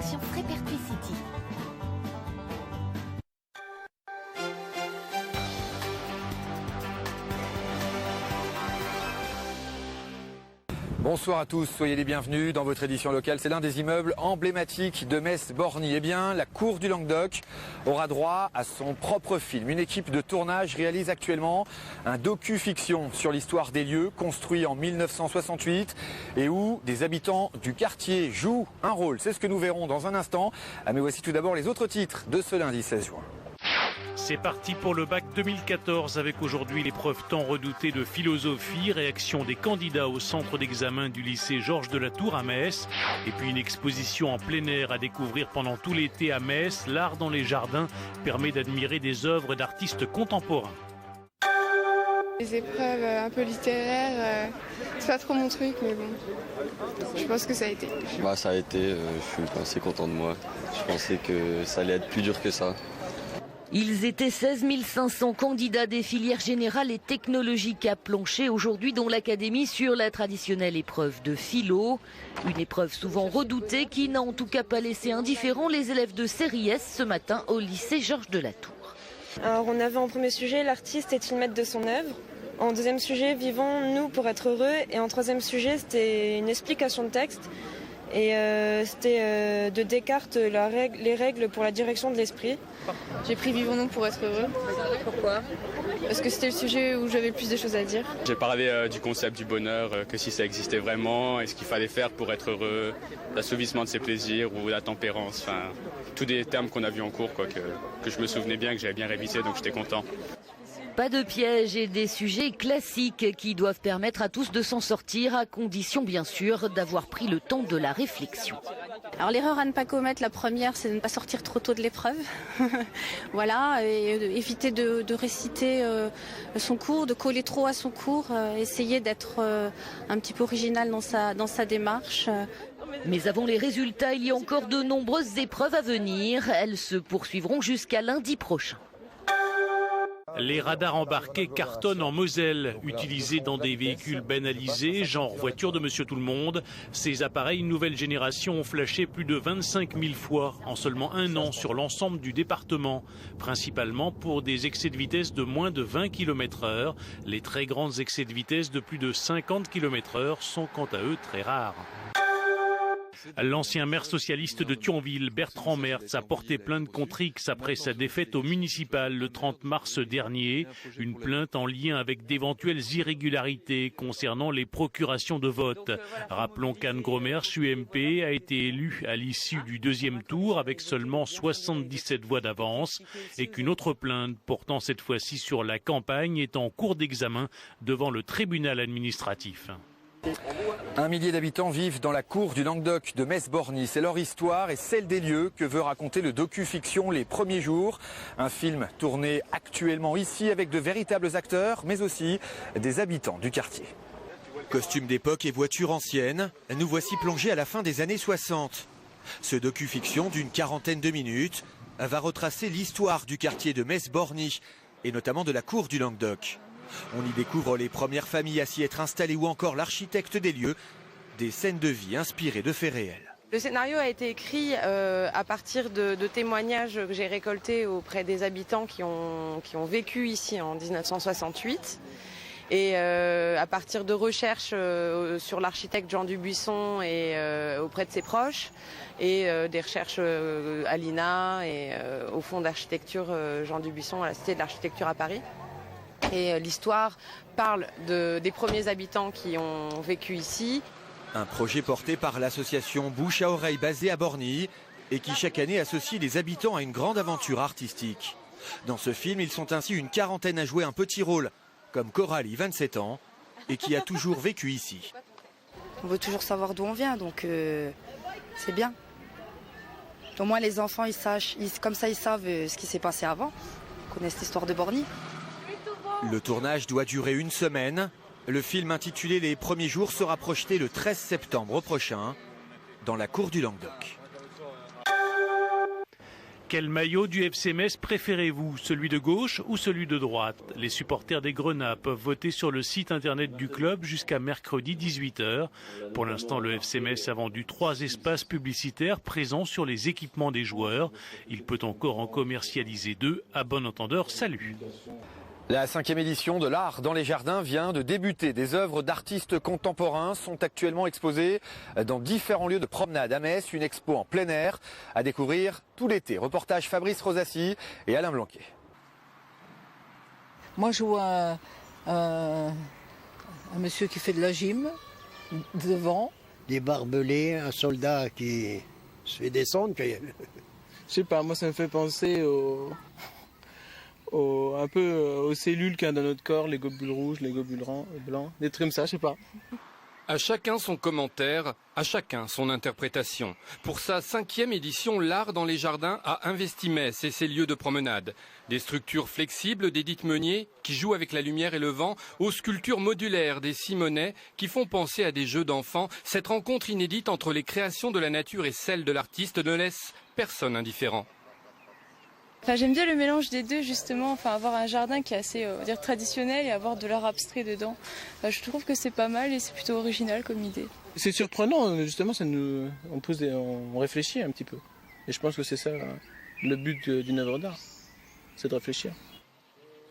version très Pertuis-City. Bonsoir à tous, soyez les bienvenus dans votre édition locale. C'est l'un des immeubles emblématiques de Metz-Borny. Eh bien, la cour du Languedoc aura droit à son propre film. Une équipe de tournage réalise actuellement un docu-fiction sur l'histoire des lieux construits en 1968 et où des habitants du quartier jouent un rôle. C'est ce que nous verrons dans un instant. Mais voici tout d'abord les autres titres de ce lundi 16 juin. C'est parti pour le bac 2014 avec aujourd'hui l'épreuve tant redoutée de philosophie, réaction des candidats au centre d'examen du lycée Georges de la Tour à Metz. Et puis une exposition en plein air à découvrir pendant tout l'été à Metz. L'art dans les jardins permet d'admirer des œuvres d'artistes contemporains. Les épreuves un peu littéraires, c'est pas trop mon truc, mais bon, je pense que ça a été. Ça a été, je suis assez content de moi. Je pensais que ça allait être plus dur que ça. Ils étaient 16 500 candidats des filières générales et technologiques à plancher aujourd'hui dans l'académie sur la traditionnelle épreuve de philo. Une épreuve souvent redoutée qui n'a en tout cas pas laissé indifférents les élèves de série S ce matin au lycée Georges de la Tour. Alors on avait en premier sujet l'artiste est-il maître de son œuvre. En deuxième sujet vivons-nous pour être heureux. Et en troisième sujet c'était une explication de texte. Et c'était de Descartes les règles pour la direction de l'esprit. J'ai pris Vivons-nous pour être heureux. Pourquoi ? Parce que c'était le sujet où j'avais le plus de choses à dire. J'ai parlé du concept du bonheur, que si ça existait vraiment, et ce qu'il fallait faire pour être heureux, l'assouvissement de ses plaisirs ou la tempérance, enfin tous des termes qu'on a vus en cours, que je me souvenais bien, que j'avais bien révisé, donc j'étais content. Pas de pièges et des sujets classiques qui doivent permettre à tous de s'en sortir, à condition bien sûr d'avoir pris le temps de la réflexion. Alors l'erreur à ne pas commettre, la première, c'est de ne pas sortir trop tôt de l'épreuve. Voilà, et éviter de réciter son cours, de coller trop à son cours, essayer d'être un petit peu original dans sa démarche. Mais avant les résultats, il y a encore de nombreuses épreuves à venir. Elles se poursuivront jusqu'à lundi prochain. Les radars embarqués cartonnent en Moselle, utilisés dans des véhicules banalisés, genre voiture de Monsieur Tout-le-Monde. Ces appareils nouvelle génération ont flashé plus de 25 000 fois en seulement un an sur l'ensemble du département, principalement pour des excès de vitesse de moins de 20 km/h. Les très grands excès de vitesse de plus de 50 km/h sont quant à eux très rares. L'ancien maire socialiste de Thionville, Bertrand Mertz, a porté plainte contre X après sa défaite au municipal le 30 mars dernier. Une plainte en lien avec d'éventuelles irrégularités concernant les procurations de vote. Rappelons qu'Anne Gromersch, UMP, a été élue à l'issue du deuxième tour avec seulement 77 voix d'avance et qu'une autre plainte portant cette fois-ci sur la campagne est en cours d'examen devant le tribunal administratif. 1 millier d'habitants vivent dans la cour du Languedoc de Metz-Borny. C'est leur histoire et celle des lieux que veut raconter le docu-fiction Les Premiers Jours. Un film tourné actuellement ici avec de véritables acteurs, mais aussi des habitants du quartier. Costumes d'époque et voitures anciennes, nous voici plongés à la fin des années 60. Ce docu-fiction d'une quarantaine de minutes va retracer l'histoire du quartier de Metz-Borny et notamment de la cour du Languedoc. On y découvre les premières familles à s'y être installées ou encore l'architecte des lieux, des scènes de vie inspirées de faits réels. Le scénario a été écrit à partir de témoignages que j'ai récoltés auprès des habitants qui ont vécu ici en 1968. Et à partir de recherches sur l'architecte Jean Dubuisson et auprès de ses proches, et des recherches à l'INA et au Fonds d'architecture Jean Dubuisson à la Cité de l'Architecture à Paris. Et l'histoire parle des premiers habitants qui ont vécu ici. Un projet porté par l'association Bouche à Oreille basée à Borny et qui chaque année associe les habitants à une grande aventure artistique. Dans ce film, ils sont ainsi une quarantaine à jouer un petit rôle, comme Coralie, 27 ans, et qui a toujours vécu ici. On veut toujours savoir d'où on vient, donc c'est bien. Au moins les enfants, comme ça ils savent ce qui s'est passé avant, ils connaissent l'histoire de Borny. Le tournage doit durer une semaine. Le film intitulé Les Premiers Jours sera projeté le 13 septembre prochain dans la cour du Languedoc. Quel maillot du FC Metz préférez-vous, celui de gauche ou celui de droite? Les supporters des Grenats peuvent voter sur le site internet du club jusqu'à mercredi 18h. Pour l'instant, le FC Metz a vendu 3 espaces publicitaires présents sur les équipements des joueurs. Il peut encore en commercialiser 2. À bon entendeur, salut. La 5e édition de l'Art dans les Jardins vient de débuter. Des œuvres d'artistes contemporains sont actuellement exposées dans différents lieux de promenade à Metz. Une expo en plein air à découvrir tout l'été. Reportage Fabrice Rosassi et Alain Blanquet. Moi, je vois un monsieur qui fait de la gym devant. Des barbelés, un soldat qui se fait descendre. Je sais pas, moi ça me fait penser un peu aux cellules qu'il y a dans notre corps, les globules rouges, les globules blancs, des trucs comme ça, je sais pas. À chacun son commentaire, à chacun son interprétation. Pour sa 5e édition, l'Art dans les Jardins a investi Metz et ses lieux de promenade. Des structures flexibles d'Édith Meunier qui jouent avec la lumière et le vent, aux sculptures modulaires des Simonet qui font penser à des jeux d'enfants. Cette rencontre inédite entre les créations de la nature et celles de l'artiste ne laisse personne indifférent. J'aime bien le mélange des deux justement, avoir un jardin qui est assez traditionnel et avoir de l'art abstrait dedans. Je trouve que c'est pas mal et c'est plutôt original comme idée. C'est surprenant, justement, on réfléchit un petit peu. Et je pense que c'est ça le but d'une œuvre d'art, c'est de réfléchir.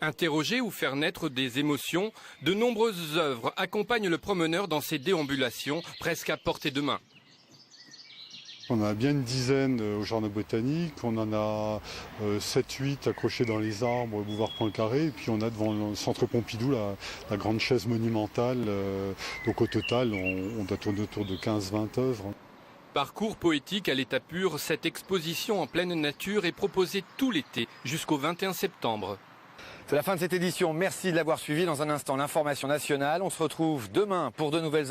Interroger ou faire naître des émotions, de nombreuses œuvres accompagnent le promeneur dans ses déambulations, presque à portée de main. On a bien une dizaine au jardin botanique, on en a 7-8 accrochés dans les arbres au boulevard Poincaré, et puis on a devant le centre Pompidou la grande chaise monumentale. Donc au total, on doit tourner autour de 15-20 œuvres. Parcours poétique à l'état pur, cette exposition en pleine nature est proposée tout l'été jusqu'au 21 septembre. C'est la fin de cette édition, merci de l'avoir suivi. Dans un instant, l'information nationale. On se retrouve demain pour de nouvelles